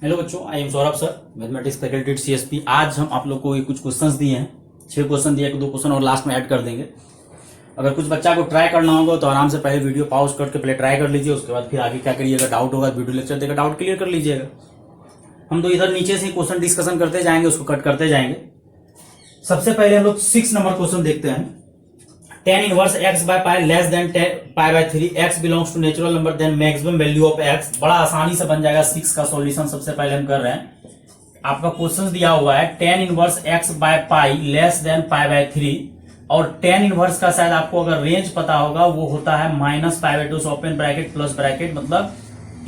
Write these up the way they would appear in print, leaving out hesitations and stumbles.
Hello बच्चों, I am Saurabh sir, mathematics faculty CSP. आज हम आप लोग को कुछ क्वेश्चंस दिए हैं, 6 क्वेश्चन दिए, 1-2 क्वेश्चन और लास्ट में ऐड कर देंगे। अगर कुछ बच्चा को ट्राई करना होगा तो आराम से पहले वीडियो पॉज करके पहले ट्राई कर लीजिए, उसके बाद फिर आगे क्या करिएगा, डाउट होगा वीडियो लेक्चर देकर डाउट क्लियर कर लीजिएगा। हम तो इधर नीचे से क्वेश्चन डिस्कशन करते जाएंगे, उसको कट करते जाएंगे। सबसे पहले हम लोग 6 नंबर क्वेश्चन देखते हैं। tan inverse x by pi less than pi by 3, x belongs to natural number then maximum value of x। बड़ा आसानी से बन जाएगा 6 का सॉल्यूशन। सबसे पहले हम कर रहे हैं, आपका क्वेश्चन दिया हुआ है tan inverse x by pi less than pi by 3, और tan इनवर्स का शायद आपको अगर रेंज पता होगा वो होता है -π/2 से ओपन ब्रैकेट प्लस ब्रैकेट, मतलब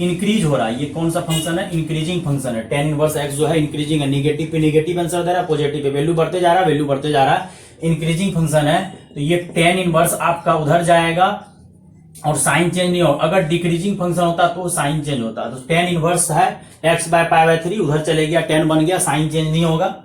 इंक्रीज हो रहा है। ये कौन सा फंक्शन है? इंक्रीजिंग फंक्शन है। tan इनवर्स x जो है इंक्रीजिंग है, निगेटिव पे निगेटिव आंसर दे रहा है, पॉजिटिव पे वैल्यू बढ़ते जा रहा है, वैल्यू बढ़ते जा रहा है, इंक्रीजिंग फंक्शन है। तो ये tan इनवर्स आपका उधर जाएगा और साइन चेंज नहीं होगा। अगर डिक्रीजिंग फंक्शन होता तो साइन चेंज होता। तो tan इनवर्स है x बाय पाई बाय 3, उधर चले गया, tan बन गया, साइन चेंज नहीं होगा।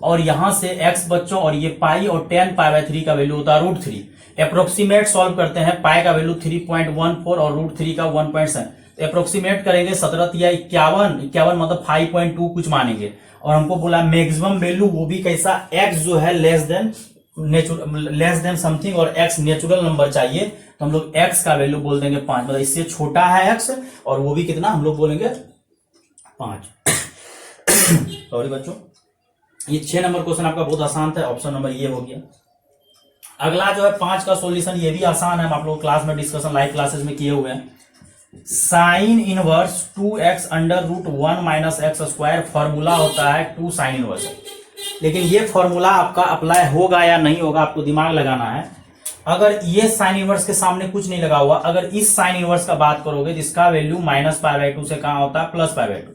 और यहां से x बच्चों, और ये पाई और tan पाई बाय 3 का वैल्यू होता है √3। अप्रोक्सीमेट सॉल्व करते हैं, पाई का वैल्यू 3.14 और √3 का 1.7। तो अप्रोक्सीमेट करेंगे 17 या 51 मतलब 5.2 कुछ मानेंगे। और हमको बोला मैक्सिमम वैल्यू, वो भी कैसा, x जो है लेस देन समथिंग और x नेचुरल नंबर चाहिए। तो हम लोग x का वैल्यू बोल देंगे 5, मतलब इससे छोटा है x, और वो भी कितना, हम लोग बोलेंगे 5। सॉरी बच्चों, ये 6 नंबर क्वेश्चन आपका बहुत आसान था, ऑप्शन नंबर ये हो गया। अगला जो है 5 का सॉल्यूशन, ये भी आसान है, हम आप लोग क्लास में डिस्कशन लाइव क्लासेस में किए हुए हैं। Sine inverse 2x under root 1 minus x square formula होता है 2 साइन इनवर्स। लेकिन ये फॉर्मूला आपका अप्लाई होगा या नहीं होगा, आपको दिमाग लगाना है। अगर ये साइन इनवर्स के सामने कुछ नहीं लगा हुआ, अगर इस साइन इनवर्स का बात करोगे जिसका वैल्यू -π/2 से कहां होता है, +π/2,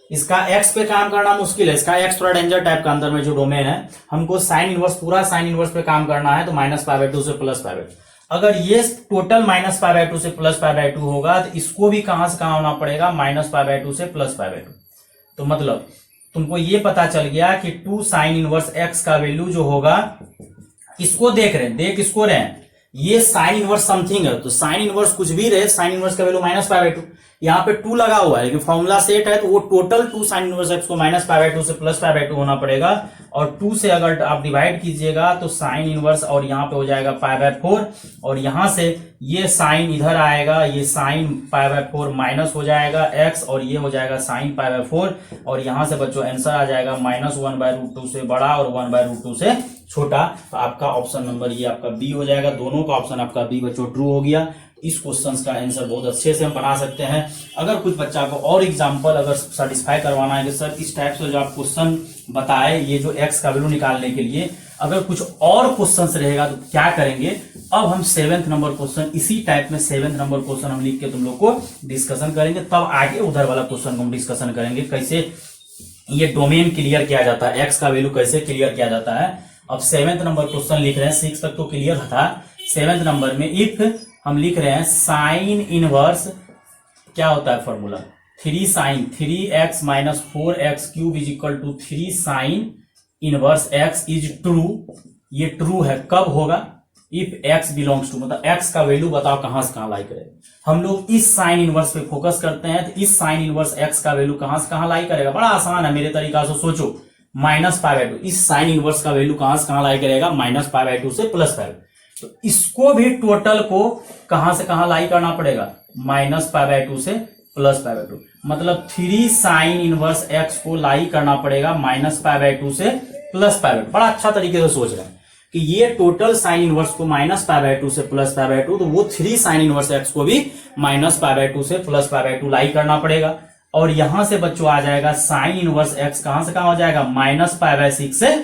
इसका x पे काम करना मुश्किल है। इसका x थोड़ा डेंजर टाइप का अंदर में जो डोमेन है, हमको साइन इनवर्स, पूरा साइन इनवर्स पे काम करना है, तो -π/2 से +π/2। अगर ये टोटल -π/2 से +π/2 होगा तो इसको भी कहां से कहां होना पड़ेगा, -π/2 से +π/2। तो मतलब तुमको ये पता चल गया कि 2 साइन इनवर्स x का वैल्यू जो होगा, इसको देख इसको रहे हैं, ये साइन इनवर्स समथिंग है, तो साइन इनवर्स कुछ भी रहे, साइन इनवर्स का वैल्यू -π/2, यहाँ पे 2 लगा हुआ है, लेकिन फॉर्मूला सेट है तो वो टोटल 2 साइन इनवर्स x को -π/2 से +π/2 होना पड़ेगा। और 2 से अगर आप डिवाइड कीजिएगा तो साइन इनवर्स, और यहाँ पे हो जाएगा π/4, और यहाँ से ये साइन इधर आएगा, ये साइन π/4 माइनस हो जाएगा x, और ये हो जाएगा साइन π/4, और यहाँ से बच्चों आंसर आ जाएगा -1/√2 से बड़ा और 1/√2 से छोटा। तो आपका ऑप्शन नंबर ये आपका बी हो जाएगा। दोनों का ऑप्शन आपका बी बच्चों ट्रू हो गया। इस क्वेश्चन का आंसर बहुत अच्छे से हम बना सकते हैं। अगर कुछ बच्चा को और एग्जांपल अगर सेटिस्फाई करवाना है कि सर इस टाइप से जो आप क्वेश्चन बताए, ये जो x का वैल्यू निकालने के लिए अगर कुछ और क्वेश्चन रहेगा तो क्या करेंगे, अब हम 7th नंबर क्वेश्चन इसी टाइप में 7th नंबर क्वेश्चन हम लिख के तुम लोग को डिस्कशन करेंगे। तब आगे उधर वाला क्वेश्चन को हम डिस्कशन करेंगे, कैसे ये डोमेन क्लियर किया जाता है, x का वैल्यू कैसे क्लियर किया जाता है। अब 7th नंबर क्वेश्चन लिख रहे हैं, 6 तक तो क्लियर था। 7th नंबर में इफ हम लिख रहे हैं साइन इनवर्स, क्या होता है formula, 3 sine 3x minus 4x cube is equal to 3 sine inverse x is true. ये ट्रू है, कब होगा, इफ x बिलोंग्स टू, मतलब x का वैल्यू बताओ कहां से कहां लाई करेगा। हम लोग इस साइन इनवर्स पे फोकस करते हैं, तो इस साइन इनवर्स x का वैल्यू कहां से कहां लाई करेगा, बड़ा आसान है मेरे तरीका से सोचो, -π/2। इस साइन इनवर्स का वैल्यू कहां से कहां लाई करेगा, -π/2 से +π/2। तो इसको भी टोटल को कहां से कहां लाई करना पड़ेगा, -π/2 से +π/2, मतलब 3 साइन इनवर्स x को लाई करना पड़ेगा -π/2 से +π/2। बड़ा अच्छा तरीके से सोच रहे हैं कि ये टोटल साइन इनवर्स को -π/2 से +π/2, तो वो 3 साइन इनवर्स x को भी -π/2 से +π/2 लाई करना पड़ेगा। और यहां से बच्चों आ जाएगा साइन इनवर्स x कहां से कहां हो जाएगा, -π/6 से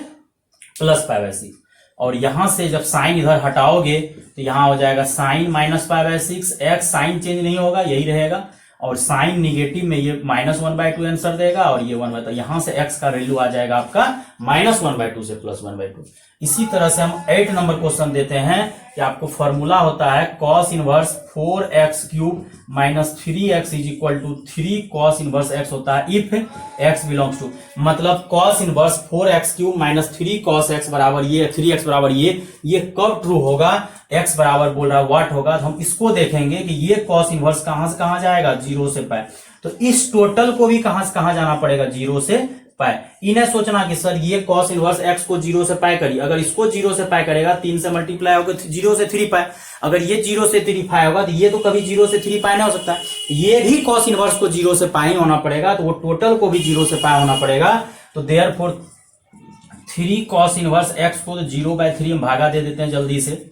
+π/6। और यहां से जब साइन इधर हटाओगे तो यहां हो जाएगा साइन -π/6, x साइन चेंज नहीं होगा, यही रहेगा। और साइन निगेटिव में ये -1/2 आंसर देगा, और ये 1/2, यहां से x का वैल्यू आ जाएगा आपका -1/2 से +1/2। इसी तरह से हम 8 नंबर क्वेश्चन देते हैं कि आपको फॉर्मूला होता है cos inverse 4x cube minus 3x is equal to 3 cos inverse x होता है इफ x बिलोंग्स टू, मतलब cos inverse 4x cube minus 3 cos x बराबर ये 3x बराबर ये कब ट्रू होगा, x बराबर बोल रहा है व्हाट होगा, तो हम इसको देखेंगे कि ये cos इनवर्स कहां से कहां जाएगा, 0 से पाए, तो इस टोटल को भी कहां से कहां जाना पड़ेगा, 0 से पाए। इन्हें सोचना कि सर ये cos इनवर्स x को 0 से पाए करिए, अगर इसको 0 से पाए करेगा 3 से मल्टीप्लाई होकर 0 से 3 पाए, अगर ये 0 से 3 पाए होगा तो ये तो कभी 0 से 3 पाए नहीं हो सकता, ये भी cos इनवर्स को 0 से पाए होना पड़ेगा, तो वो टोटल को भी 0 से पाए होना पड़ेगा, तो देयरफॉर 3 cos इनवर्स x को तो 0/3 हम भागा दे देते हैं जल्दी से।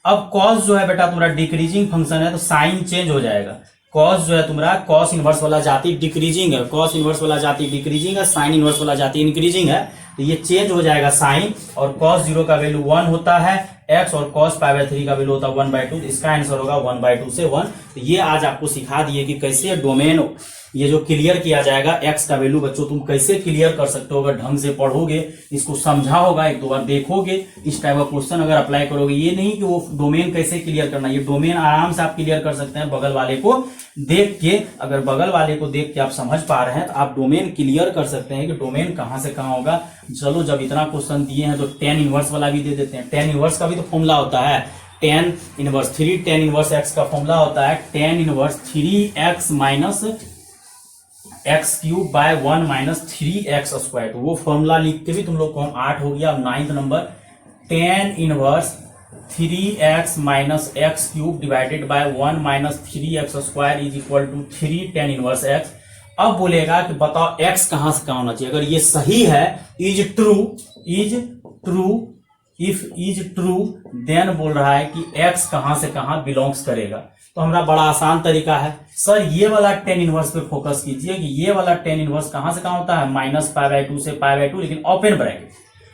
अब cos जो है बेटा तुम्हारा डिक्रीजिंग फंक्शन है तो साइन चेंज हो जाएगा, cos जो है तुम्हारा cos इनवर्स वाला जाति डिक्रीजिंग है, cos इनवर्स वाला जाति डिक्रीजिंग है, साइन इनवर्स वाला जाति इंक्रीजिंग है, तो ये चेंज हो जाएगा साइन, और cos 0 का वैल्यू 1 होता है x और cos π/3 का वैल्यू होता है 1/2, तो इसका आंसर होगा 1/2 से 1। तो ये आज आपको सिखा दिए कि कैसे डोमेन ये जो क्लियर किया जाएगा x का वैल्यू, बच्चों तुम कैसे क्लियर कर सकते हो अगर ढंग से पढ़ोगे, इसको समझा होगा, एक दो बार देखोगे, इस टाइप का क्वेश्चन अगर अप्लाई करोगे, ये नहीं कि वो डोमेन कैसे क्लियर करना, ये डोमेन आराम से आप क्लियर कर सकते हैं बगल वाले को देख के, अगर बगल वाले को देख के आप समझ पा रहे हैं तो आप डोमेन क्लियर कर सकते हैं कि डोमेन कहां से कहां होगा। चलो जब इतना क्वेश्चन दिए हैं तो tan इनवर्स वाला भी दे देते हैं, tan इनवर्स का भी तो फॉर्मूला होता है, tan inverse 3 tan inverse x का फॉर्मूला होता है tan inverse 3x minus x cube by 1 minus 3x square, तो वो फॉर्मूला लिख के भी तुम लोग को हम 8 हो गया। अब 9th number tan inverse 3x minus x cube divided by 1 minus 3x square is equal to 3 tan inverse x। अब बोलेगा कि बताओ x कहां से कहां होना चाहिए, अगर ये सही है is true if is true then बोल रहा है कि x कहां से कहां बिलोंग्स करेगा, तो हमारा बड़ा आसान तरीका है, सर ये वाला tan इनवर्स पे फोकस कीजिए कि ये वाला tan इनवर्स कहां से कहां होता है, माइनस π/2 से π/2, लेकिन ओपन ब्रैकेट,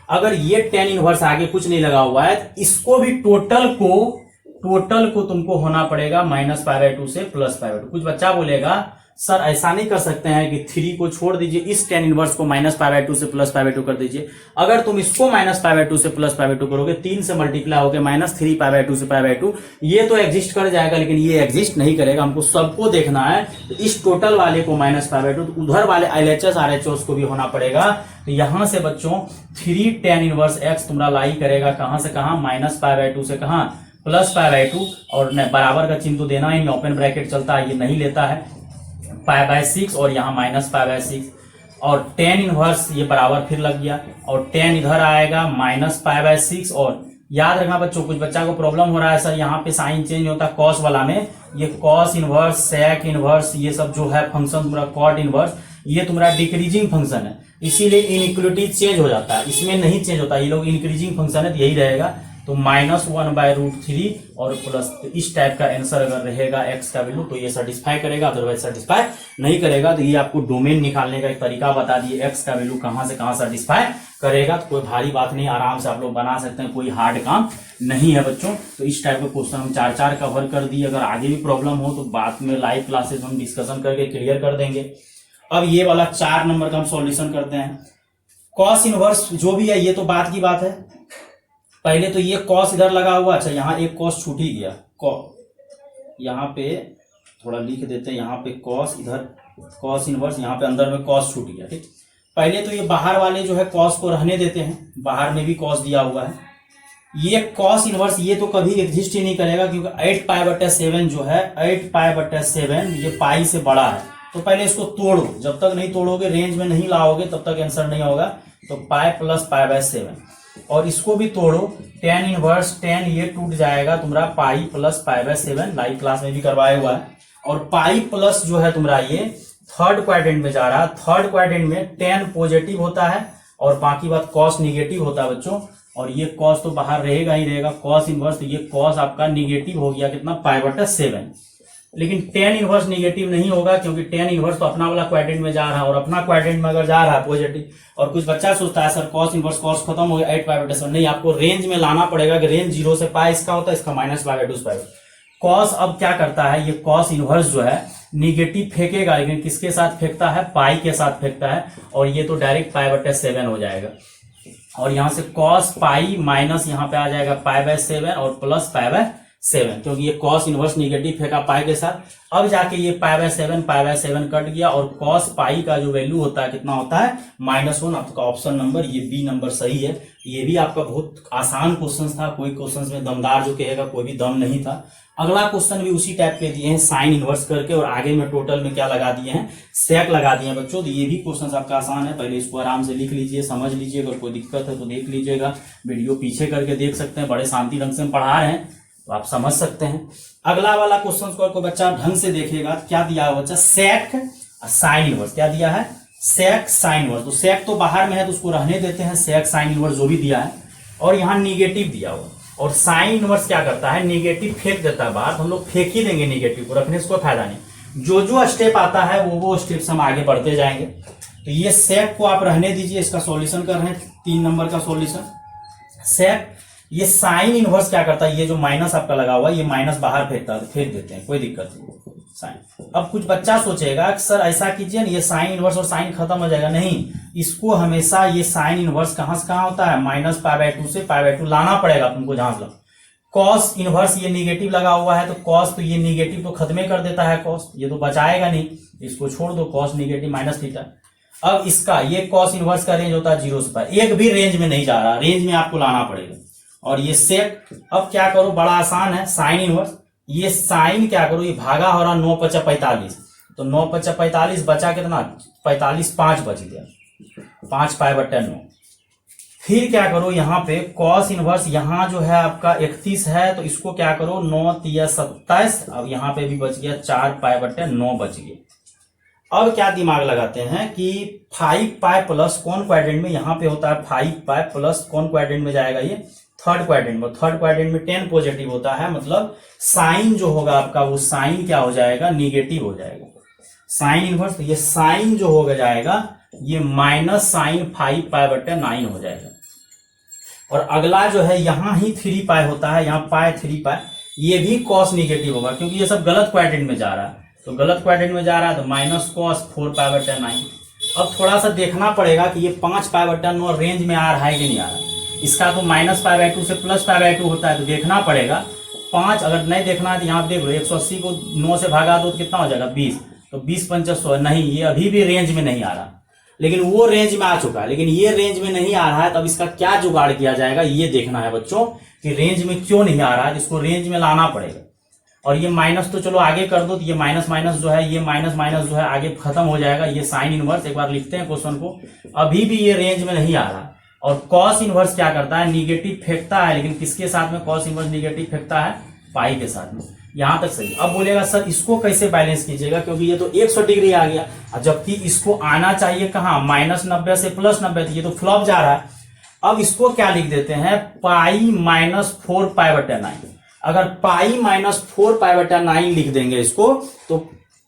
अगर ये tan इनवर्स आगे कुछ नहीं लगा हुआ है तो इसको भी टोटल को तुमको होना पड़ेगा माइनस π/2 से प्लस π/2। कुछ बच्चा बोलेगा सर ऐसा नहीं कर सकते हैं कि 3 को छोड़ दीजिए, इस tan इनवर्स को माइनस π/2 से प्लस π/2 कर दीजिए, अगर तुम इसको माइनस π/2 से प्लस π/2 करोगे 3 से मल्टीप्लाई होकर माइनस 3 π/2 से π/2, ये तो एग्जिस्ट कर जाएगा, लेकिन ये एग्जिस्ट नहीं करेगा, हमको सबको देखना है, तो इस टोटल वाले को माइनस π/2, तो उधर वाले LHS RHS को भी होना पड़ेगा, तो यहां से बच्चों 3 tan इनवर्स x तुम्हारा लाई करेगा कहां से कहां, माइनस π/2 से कहां प्लस π/2, और बराबर का चिन्ह तो देना ही, ओपन ब्रैकेट चलता है, ये नहीं लेता है, π/6 और यहाँ माइनस π/6, और tan इनवर्स ये बराबर फिर लग गया, और tan इधर आएगा माइनस π/6, और याद रखना बच्चों कुछ बच्चा को प्रॉब्लम हो रहा है सर यहाँ पे साइन चेंज होता है cos वाला में, ये cos इनवर्स sec इनवर्स ये सब जो है फंक्शन तुम्हारा cot इनवर्स, ये तुम्हारा डिक्रीजिंग फंक्शन है, इसीलिए इनइक्वलिटी चेंज हो जाता है, इसमें नहीं चेंज होता, ये लोग इंक्रीजिंग फंक्शन है तो यही रहेगा, तो -1/√3 और प्लस, तो इस टाइप का आंसर अगर रहेगा x का वैल्यू तो ये सेटिस्फाई करेगा, अदरवाइज सेटिस्फाई नहीं करेगा। तो ये आपको डोमेन निकालने का एक तरीका बता दिए, x का वैल्यू कहां से कहां सेटिस्फाई करेगा, तो कोई भारी बात नहीं, आराम से आप लोग बना सकते हैं, कोई हार्ड काम नहीं है बच्चों। तो इस टाइप का क्वेश्चन हम 4 कवर कर दिए, अगर आगे भी प्रॉब्लम हो तो बाद में लाइव क्लासेस हम डिस्कशन करके क्लियर कर देंगे। अब ये वाला 4 नंबर का हम सॉल्यूशन करते हैं। कॉस इनवर्स जो भी है ये तो बात की बात है, पहले तो ये कॉस इधर लगा हुआ, अच्छा यहाँ एक कॉस छूट ही गया, यहाँ पे थोड़ा लिख देते हैं, यहाँ पे कॉस, इधर कॉस इनवर्स, यहाँ पे अंदर में कॉस छूट गया, ठीक। पहले तो ये बाहर वाले जो है कॉस को रहने देते हैं, बाहर में भी कॉस दिया हुआ है, ये कॉस इनवर्स ये तो कभी एग्जिस्ट ही नहीं करेगा, क्योंकि 8π/7 जो है 8π/7 ये पाई से बड़ा है, तो पहले इसको तोड़ो, जब तक नहीं तोड़ोगे रेंज में नहीं लाओगे तब तक आंसर नहीं होगा, तो पाई प्लस π/7, और इसको भी तोड़ो, tan इनवर्स tan ये टूट जाएगा तुम्हारा पाई प्लस π/7, लाइव क्लास में भी करवाया हुआ है, और पाई प्लस जो है तुम्हारा ये थर्ड क्वाड्रेंट में जा रहा है, थर्ड क्वाड्रेंट में tan पॉजिटिव होता है और बाकी बात cos निगेटिव होता है बच्चों, और ये cos तो बाहर रहेगा ही रहेगा, cos इनवर्स, तो ये cos आपका निगेटिव हो गया कितना π/7, लेकिन tan इनवर्स निगेटिव नहीं होगा, क्योंकि tan इनवर्स तो अपना वाला क्वाड्रेंट में जा रहा है, और अपना क्वाड्रेंट में अगर जा रहा है पॉजिटिव, और कुछ बच्चा सोचता है सर cos इनवर्स cos खत्म हो गया 8π/7, नहीं, आपको रेंज में लाना पड़ेगा कि रेंज 0 से पाई इसका होता है, इसका माइनस π/2 cos अब क्या करता है, ये cos इनवर्स जो है निगेटिव फेंकेगा, लेकिन किसके साथ फेंकता है, पाई के साथ फेंकता है, और ये तो डायरेक्ट π/7 हो जाएगा। और यहां से कॉस पाई माइनस यहाँ पे आ जाएगा पाई बाय 7 और प्लस पाई बाय 7, क्योंकि ये कॉस इनवर्स निगेटिव फेंका पाई के साथ। अब जाके ये पाई बाय 7 कट गया और कॉस पाई का जो वैल्यू होता है कितना होता है -1। आपका ऑप्शन नंबर ये बी नंबर सही है। ये भी आपका बहुत आसान क्वेश्चन था, कोई क्वेश्चन में दमदार जो कहेगा कोई भी दम नहीं था। अगला क्वेश्चन भी उसी टाइप के दिए हैं, साइन इनवर्स करके, और आगे में टोटल में क्या लगा दिए हैं, सेक लगा दिए हैं बच्चों। तो ये भी क्वेश्चन आपका आसान है, पहले इसको आराम से लिख लीजिए, समझ लीजिए, अगर कोई दिक्कत है तो देख लीजिएगा, वीडियो पीछे करके देख सकते हैं, बड़े शांति ढंग से हम पढ़ा रहे हैं तो आप समझ सकते हैं। अगला वाला क्वेश्चन को कोई बच्चा ढंग से देखेगा, क्या दिया है बच्चा, सेक साइन इनवर्स, क्या दिया है, सेक साइन इनवर्स। तो सेक तो बाहर में है तो उसको रहने देते हैं, सेक साइन इनवर्स जो भी दिया है, और यहाँ निगेटिव दिया हुआ, और साइन इनवर्स क्या करता है, निगेटिव फेंक देता है बाहर, तो हम लोग फेंक ही देंगे निगेटिव को, रखने से कोई फायदा नहीं। जो जो स्टेप आता है वो स्टेप हम आगे बढ़ते जाएंगे। तो ये सेक को आप रहने दीजिए, इसका सॉल्यूशन कर रहे हैं 3 नंबर का सॉल्यूशन। सेक, ये साइन इनवर्स क्या करता है, ये जो माइनस आपका लगा हुआ है ये माइनस बाहर फेंक देते हैं, कोई दिक्कत नहीं साइन। अब कुछ बच्चा सोचेगा कि सर ऐसा कीजिए ना, ये साइन इनवर्स और साइन खत्म हो जाएगा, नहीं, इसको हमेशा ये साइन इनवर्स कहां से कहां होता है, -π/2 से π/2 लाना पड़ेगा तुमको जहां से। कॉस इनवर्स ये निगेटिव लगा हुआ है, तो कॉस, तो ये निगेटिव तो खत्म कर देता है कॉस, ये तो बचाएगा नहीं, इसको छोड़ दो, कॉस निगेटिव -θ। अब इसका ये कॉस इनवर्स का रेंज होता है 0 से π, एक भी रेंज में नहीं जा रहा, रेंज में आपको लाना पड़ेगा। और ये सेक, अब क्या करो, बड़ा आसान है, साइन इनवर्स, ये साइन क्या करो, ये भागा हो रहा 9×5 = 45, तो 9×5 = 45, बचा कितना 45, 5 बच गया, 5π/9। फिर क्या करो, यहाँ पे कॉस इनवर्स, यहाँ जो है आपका 31 है, तो इसको क्या करो, 9×3 = 27, अब यहाँ पे भी बच गया 4π/9 बच गया। अब क्या दिमाग लगाते हैं कि 5π प्लस कौन क्वाड्रेंट में, यहाँ पे होता है 5π प्लस कौन क्वाड्रेंट में जाएगा, ये थर्ड क्वाड्रेंट में। थर्ड क्वाड्रेंट में 10 पॉजिटिव होता है, मतलब साइन जो होगा आपका वो साइन क्या हो जाएगा, निगेटिव हो जाएगा, साइन इनवर्स। तो ये साइन जो होगा जाएगा ये -sin 5π/9 हो जाएगा। और अगला जो है यहाँ ही 3π होता है, यहाँ पाई 3π, ये भी कॉस निगेटिव होगा, क्योंकि ये सब गलत क्वाड्रेंट में जा रहा है, तो गलत क्वाड्रेंट में जा रहा है तो -cos 4π/9। अब थोड़ा सा देखना पड़ेगा कि ये 5π/9 रेंज में आ रहा है कि नहीं आ रहा है। इसका तो -π/2 से +π/2 होता है, तो देखना पड़ेगा 5, अगर नहीं देखना है तो यहाँ देख लो, 180 को 9 से भागा दो तो कितना हो जाएगा 20, तो 20×5 100, नहीं, ये अभी भी रेंज में नहीं आ रहा, लेकिन वो रेंज में आ चुका है, लेकिन ये रेंज में नहीं आ रहा है। तब इसका क्या जुगाड़ किया जाएगा, ये देखना है बच्चों कि रेंज में क्यों नहीं आ रहा है, इसको रेंज में लाना पड़ेगा। और ये माइनस तो चलो आगे कर दो, तो ये माइनस माइनस जो है, ये माइनस माइनस जो है आगे खत्म हो जाएगा। ये साइन इनवर्स, एक बार लिखते हैं क्वेश्चन को, अभी भी ये रेंज में नहीं आ रहा। और कॉस इनवर्स क्या करता है, निगेटिव फेंकता है, लेकिन किसके साथ में कॉस इनवर्स निगेटिव फेंकता है, पाई के साथ में। यहां तक सही। अब बोलेगा सर इसको कैसे बैलेंस कीजिएगा, क्योंकि ये तो 100 डिग्री आ गया, जबकि इसको आना चाहिए कहाँ, -90 से +90, तो ये तो फ्लॉप जा रहा है। अब इसको क्या लिख देते हैं, पाई -4π/9। अगर पाई -4π/9 लिख देंगे इसको तो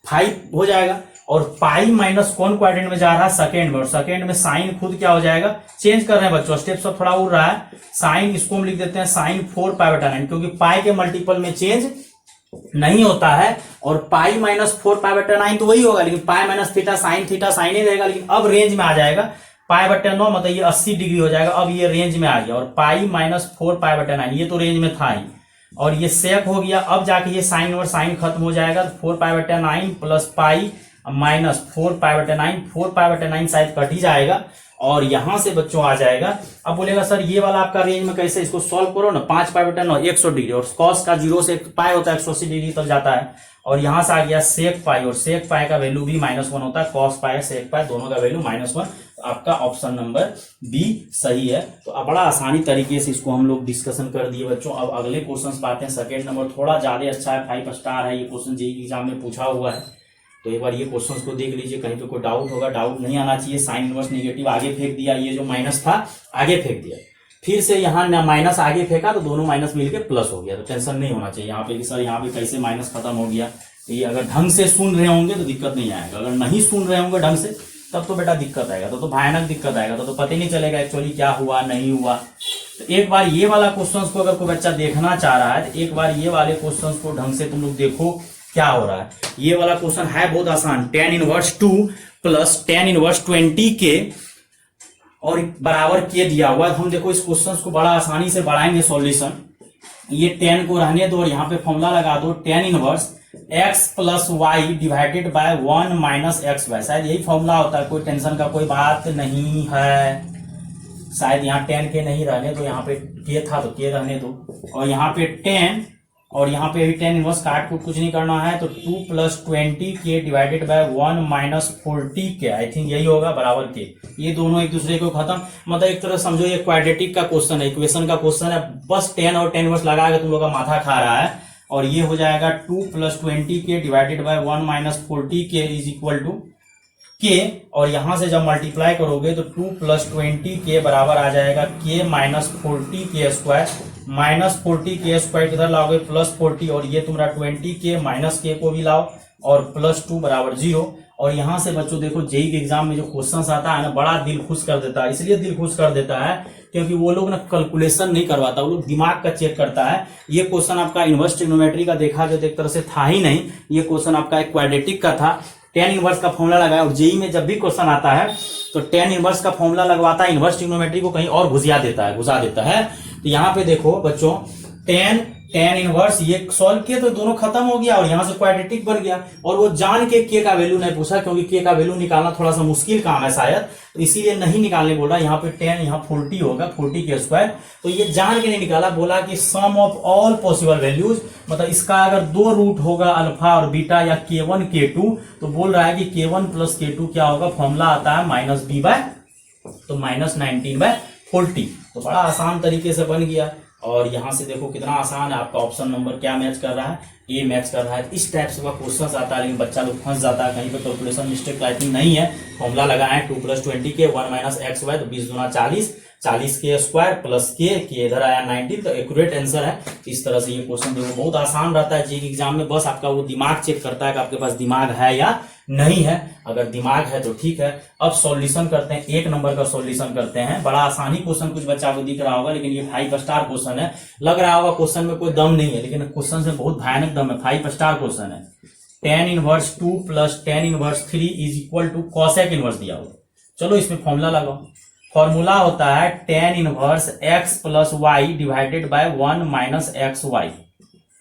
5 हो जाएगा, और पाई माइनस कौन क्वाड्रेंट में जा रहा है, सेकेंड में, और सेकेंड में साइन खुद क्या हो जाएगा, चेंज कर रहे हैं बच्चों, स्टेप सब थोड़ा उड़ रहा है। साइन इसको हम लिख देते हैं साइन 4π/9, क्योंकि पाई के मल्टीपल में चेंज नहीं होता है, और पाई -4π/9 तो वही होगा, लेकिन पाई -θ साइन थीटा साइन ही रहेगा, लेकिन अब रेंज में आ जाएगा π/9, मतलब ये 80 डिग्री हो जाएगा। अब ये रेंज में आ गया, और पाई -4π/9 ये तो रेंज में था ही, और ये सेक हो गया। अब जाके ये साइन और साइन खत्म हो जाएगा, तो 4π/9 प्लस पाई -4π/9, 4π/9 शायद कट ही जाएगा, और यहां से बच्चों आ जाएगा। अब बोलेगा सर ये वाला आपका रेंज में कैसे, इसको सॉल्व करो ना, 5π/9 100 डिग्री, और कॉस का 0 से पाई होता है 180 डिग्री तक जाता है, और यहां से आ गया सेक पाई, और सेक पाई का वैल्यू भी -1 होता है, कॉस पाई सेक पाई दोनों का वैल्यू -1। आपका ऑप्शन नंबर बी सही है। तो बड़ा आसानी तरीके से इसको हम लोग डिस्कशन कर दिए बच्चों। अब अगले क्वेश्चन पाते हैं। सेकेंड नंबर थोड़ा ज्यादा अच्छा है, 5 स्टार है, ये क्वेश्चन जेईई एग्जाम में पूछा हुआ है, तो एक बार ये क्वेश्चन को देख लीजिए, कहीं पे कोई डाउट होगा, डाउट नहीं आना चाहिए। साइन इनवर्स निगेटिव आगे फेंक दिया, ये जो माइनस था आगे फेंक दिया, फिर से यहाँ माइनस आगे फेंका तो दोनों माइनस मिलके प्लस हो गया, तो टेंशन नहीं होना चाहिए यहाँ पे कि सर यहाँ पे कैसे माइनस खत्म हो गया। ये अगर ढंग से सुन रहे होंगे तो दिक्कत नहीं आएगा, अगर नहीं सुन रहे होंगे ढंग से तब तो बेटा दिक्कत आएगा, तो भयानक दिक्कत आएगा, तो पता ही नहीं चलेगा एक्चुअली क्या हुआ नहीं हुआ। तो एक बार ये वाला क्वेश्चन को अगर कोई बच्चा देखना चाह रहा है तो एक बार ये वाले क्वेश्चन को ढंग से तुम लोग देखो क्या हो रहा है। ये वाला क्वेश्चन है बहुत आसान, tan 1/2 प्लस tan 1/20 के और बराबर के दिया हुआ है। हम देखो इस क्वेश्चन को बड़ा आसानी से बढ़ाएंगे सॉल्यूशन। ये 10 को रहने दो और यहाँ पे फॉर्मूला लगा दो, tan inverse x plus y divided by 1 minus x y. शायद यही फॉर्मूला होता है, कोई टेंशन का कोई बात नहीं है। शायद यहाँ 10 के नहीं रहने दो, यहाँ पे के था तो के रहने दो, और यहाँ पे 10 और यहाँ पे भी 10 इनवर्स काट को कुछ नहीं करना है, तो 2 प्लस 20 के डिवाइडेड बाय 1 माइनस 40 के, आई थिंक यही होगा, बराबर के। ये दोनों एक दूसरे को खत्म, मतलब एक तरह समझो ये क्वाड्रेटिक का क्वेश्चन है, इक्वेशन का क्वेश्चन है, बस 10 और 10 इनवर्स लगा के तुम लोग का माथा खा रहा है। और ये हो जाएगा 2 प्लस 20 के डिवाइडेड बाय 1 माइनस 40 के इज इक्वल टू के, और यहां से जब मल्टीप्लाई करोगे तो 2 प्लस 20 के बराबर आ जाएगा के माइनस 40 के स्क्वायर। माइनस 40 के स्क्वायर किधर लाओगे, प्लस 40, और ये तुम्हारा 20 के माइनस के को भी लाओ और प्लस 2 बराबर 0। और यहां से बच्चों देखो जेई के एग्जाम में जो क्वेश्चन आता है ना, बड़ा दिल खुश कर देता है। इसलिए दिल खुश कर देता है क्योंकि वो लोग ना कैलकुलेशन नहीं करवाता, वो लोग दिमाग का चेक करता है। ये क्वेश्चन आपका इनवर्स ट्रिग्नोमेट्री का देखा जो एक तरह से था ही नहीं, ये क्वेश्चन आपका एक क्वाड्रेटिक का था। tan इनवर्स का फॉर्मूला लगाया, और जेई में जब भी क्वेश्चन आता है तो tan इनवर्स का फॉर्मूला लगवाता है, इनवर्स ट्रिग्नोमेट्री को कहीं और घुसा देता है। तो यहाँ पे देखो बच्चों tan इनवर्स ये सॉल्व किए तो दोनों खत्म हो गया, और यहां से क्वाड्रेटिक बन गया। और वो जान के का वैल्यू नहीं पूछा, क्योंकि के का वैल्यू निकालना थोड़ा सा मुश्किल काम है शायद, तो इसीलिए नहीं निकालने बोला। यहाँ पे 10 यहाँ 40 होगा, 40 के स्क्वायर, तो ये जान के नहीं निकाला, बोला कि सम ऑफ ऑल पॉसिबल वैल्यूज, मतलब इसका अगर 2 रूट होगा अल्फा और बीटा या k1 k2, तो बोल रहा है कि k1 प्लस k2 क्या होगा, फॉर्मूला आता है माइनस b बाय, तो माइनस 19/40। तो बड़ा आसान तरीके से बन गया। और यहां से देखो कितना आसान है, आपका ऑप्शन नंबर क्या मैच कर रहा है, ए मैच कर रहा है। इस टाइप से क्वेश्चन आता है, लेकिन बच्चा लोग फंस जाता है, कहीं पे कैलकुलेशन मिस्टेक आई थिंक नहीं है। फॉर्मूला लगाए 2 प्लस 20 के 1 माइनस एक्स वाई, तो 20 दूना 40, 40 के स्क्वायर प्लस के इधर आया 19, तो एक्यूरेट आंसर है। इस तरह से ये क्वेश्चन देखो बहुत आसान रहता है जी एग्जाम में, बस आपका वो दिमाग चेक करता है कि आपके पास दिमाग है या नहीं है। अगर दिमाग है तो ठीक है। अब सॉल्यूशन करते हैं, 1 नंबर का सॉल्यूशन करते हैं। बड़ा आसानी क्वेश्चन कुछ बच्चा को दिख रहा होगा, लेकिन ये 5 स्टार क्वेश्चन है। लग रहा होगा क्वेश्चन में कोई दम नहीं है, लेकिन क्वेश्चन से बहुत भयानक दम है, 5 स्टार क्वेश्चन है। tan inverse 2 plus tan inverse 3 is equal to cosec inverse दिया हुआ। चलो इसमें फॉर्मूला लगाओ। फॉर्मूला होता है tan inverse x plus y divided by 1 minus x y.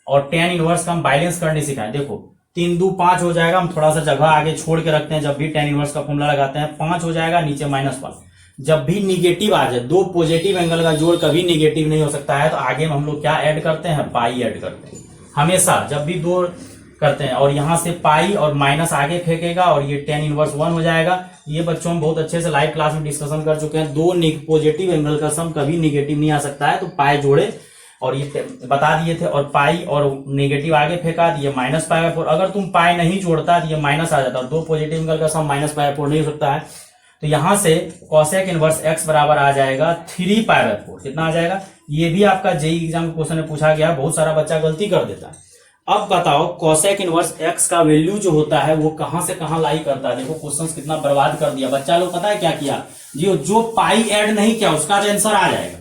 और tan इनवर्स का हम बैलेंस करने सिखाए। देखो 3 2 5 हो जाएगा, हम थोड़ा सा जगह आगे छोड़ के रखते हैं, जब भी tan इनवर्स का फॉर्मूला लगाते हैं 5 हो जाएगा, नीचे -1। जब भी निगेटिव आ जाए, 2 पॉजिटिव एंगल का जोड़ कभी निगेटिव नहीं हो सकता है, तो आगे में हम लोग क्या ऐड करते हैं, पाई ऐड करते हैं हमेशा, जब भी 2 करते हैं। और यहां से पाई और माइनस आगे फेंकेगा, और ये tan इनवर्स 1 हो जाएगा। ये बच्चों हम बहुत अच्छे से लाइव क्लास में डिस्कशन कर चुके हैं, 2 पॉजिटिव एंगल का सम कभी निगेटिव नहीं आ सकता है, तो पाई जोड़े और ये बता दिए थे। और पाई और नेगेटिव आगे फेंका, दिए -π/4। अगर तुम पाई नहीं जोड़ता तो ये माइनस आ जाता, 2 पॉजिटिव एंगल का सम -π/4 नहीं हो सकता है। तो यहां से कॉसेक इनवर्स x बराबर आ जाएगा 3π/4। कितना आ जाएगा, ये भी आपका जेई एग्जाम के क्वेश्चन में पूछा गया, बहुत सारा बच्चा गलती कर देता है। अब बताओ कॉसेक इनवर्स x का वैल्यू जो होता है वो कहां से कहां लाई करता है। देखो क्वेश्चन कितना बर्बाद कर दिया बच्चा लोग, पता है क्या किया जी, जो पाई ऐड नहीं किया उसका आंसर आ जाएगा,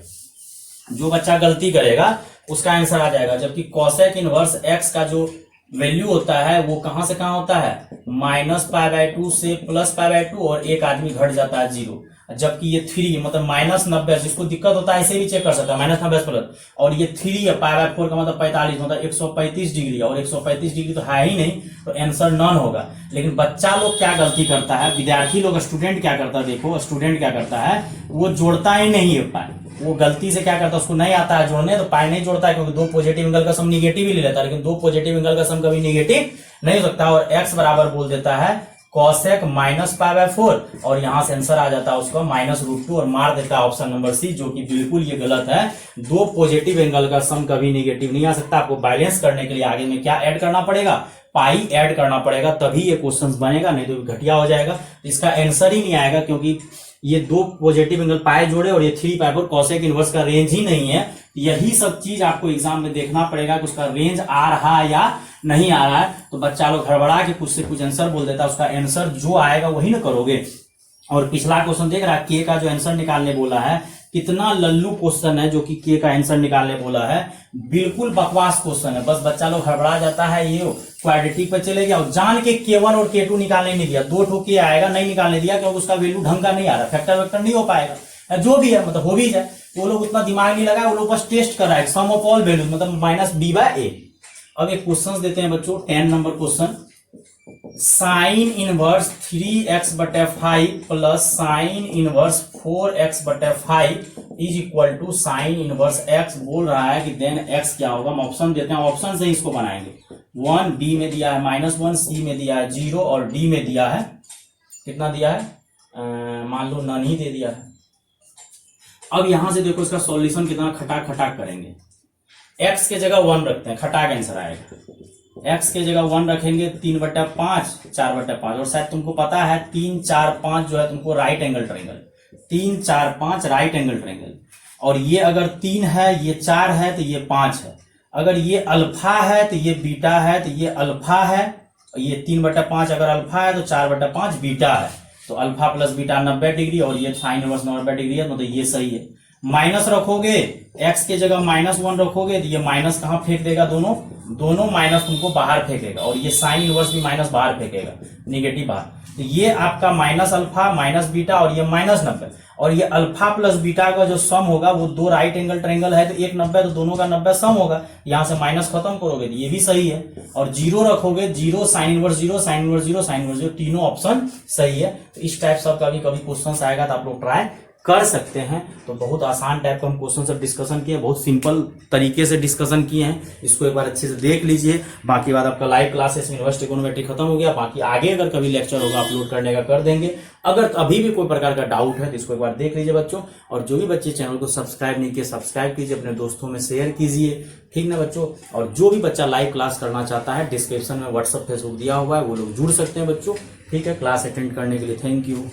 जो बच्चा गलती करेगा उसका आंसर आ जाएगा। जबकि कॉसेक इनवर्स x का जो वैल्यू होता है वो कहां से कहां होता है, -π/2 से +π/2, और एक आदमी घट जाता है 0। जबकि ये 3 मतलब -90, जिसको दिक्कत होता है ऐसे भी चेक कर सकता है, -90 प्लस, और ये 3 है, π/4 का मतलब 45, मतलब 135 डिग्री, और 135 डिग्री तो है ही नहीं, तो आंसर नॉन होगा। लेकिन बच्चा लोग क्या गलती करता है, विद्यार्थी लोग, स्टूडेंट क्या करता है, देखो स्टूडेंट क्या करता है, वो जोड़ता ही नहीं है पाई। वो गलती से क्या करता है, उसको नहीं आता है जोड़ने, तो पाई नहीं जोड़ता है, क्योंकि 2 पॉजिटिव एंगल का सम निगेटिव ही ले लेता है, लेकिन 2 पॉजिटिव एंगल का सम कभी निगेटिव नहीं हो सकता। और x बराबर बोल देता है कॉसेक -π/4, और यहां से आंसर आ जाता है उसका -√2, और मार देता है ऑप्शन नंबर सी, जो कि बिल्कुल ये गलत है। 2 पॉजिटिव एंगल का सम कभी निगेटिव नहीं आ सकता। आपको बैलेंस करने के लिए आगे में क्या ऐड करना पड़ेगा, पाई ऐड करना पड़ेगा, तभी ये क्वेश्चन बनेगा, नहीं तो घटिया हो जाएगा, इसका आंसर ही नहीं आएगा। क्योंकि ये 2 पॉजिटिव एंगल पाए जोड़े और ये 3π/4 कॉसेक इनवर्स का रेंज ही नहीं है। यही सब चीज आपको एग्जाम में देखना पड़ेगा कि उसका रेंज आ रहा है या नहीं आ रहा है। तो बच्चा लोग हड़बड़ा के कुछ से कुछ आंसर बोल देता है, उसका आंसर जो आएगा वही ना करोगे। और पिछला क्वेश्चन देख रहा है, के का जो आंसर निकालने बोला है, कितना लल्लू क्वेश्चन है, जो कि के का आंसर निकालने बोला है, बिल्कुल बकवास क्वेश्चन है। बस बच्चा लोग हड़बड़ा जाता है, ये क्वाड्रेटिक पे चले गया और जान के k1 और k2 निकालने नहीं दिया, 2 ठो के आएगा, नहीं निकालने दिया क्योंकि उसका वैल्यू ढंग का नहीं आ रहा, फैक्टर वेक्टर नहीं हो पाएगा। जो भी है मतलब हो भी जाए, वो लोग उतना दिमाग नहीं लगा, वो लोग बस टेस्ट कर रहा है सम ऑफ ऑल वैल्यूज मतलब माइनस बी बाय ए। अब एक क्वेश्चन देते हैं बच्चों 10 number question, sine inverse 3x/5 plus sine inverse 4x/5 is equal to sine inverse x। बोल रहा है कि देन x क्या होगा, हम ऑप्शन देते हैं, ऑप्शन से इसको बनाएंगे। 1 b में दिया है -1, c में दिया है 0 और d में दिया है कितना दिया है, मान लो नन ही दे दिया है। अब यहां से देखो इसका सॉल्यूशन कितना खटाक खटाक करेंगे। x के जगह 1 रखते हैं, खटाक आंसर आएगा। x के जगह 1 रखेंगे 3/5 4/5, और शायद तुमको पता है 3 4 5 जो है तुमको right angle triangle, 3 4 5 right angle triangle. और ये अगर 3 है, ये 4 है तो ये 5 है। अगर ये अल्फा है तो ये बीटा है, तो ये अल्फा है, ये 3/5 अगर अल्फा है तो 4/5 बीटा है। तो अल्फा प्लस बीटा 90 डिग्री और ये साइन इनवर्स 90 डिग्री है, मतलब ये सही है। माइनस रखोगे, x के जगह -1 रखोगे तो ये माइनस कहां फेंक देगा, दोनों माइनस तुमको बाहर फेंकेगा, और ये साइन इनवर्स भी माइनस बाहर फेंकेगा, निगेटिव बाहर। तो ये आपका माइनस अल्फा माइनस बीटा और ये -90, और ये अल्फा प्लस बीटा का जो सम होगा वो 2 राइट एंगल ट्रायंगल है तो 1 90, तो दोनों का 90 सम होगा। यहां से माइनस खत्म करोगे तो ये भी सही है। और 0 रखोगे, 0 sine inverse 0 sine inverse 0 sine inverse 0, तीनों ऑप्शन सही है। तो इस टाइप से कभी कभी क्वेश्चन आएगा तो आप लोग ट्राई कर सकते हैं। तो बहुत आसान टाइप का हम क्वेश्चन सब डिस्कशन किए, बहुत सिंपल तरीके से डिस्कशन किए हैं, इसको एक बार अच्छे से देख लीजिए। बाकी बात आपका लाइव क्लासेस इन्वर्स ट्रिग्नोमेट्री खत्म हो गया, बाकी आगे अगर कभी लेक्चर होगा अपलोड करने का कर देंगे। अगर अभी भी कोई प्रकार का डाउट है तो इसको एक बार देख लीजिए बच्चों। और जो भी बच्चे चैनल को सब्सक्राइब नहीं किए सब्सक्राइब कीजिए, अपने दोस्तों में शेयर कीजिए, ठीक ना बच्चों। और जो भी बच्चा लाइव क्लास करना चाहता है डिस्क्रिप्शन में व्हाट्सएप फेसबुक दिया हुआ है, वो लोग जुड़ सकते हैं बच्चों, ठीक है। क्लास अटेंड करने के लिए थैंक यू।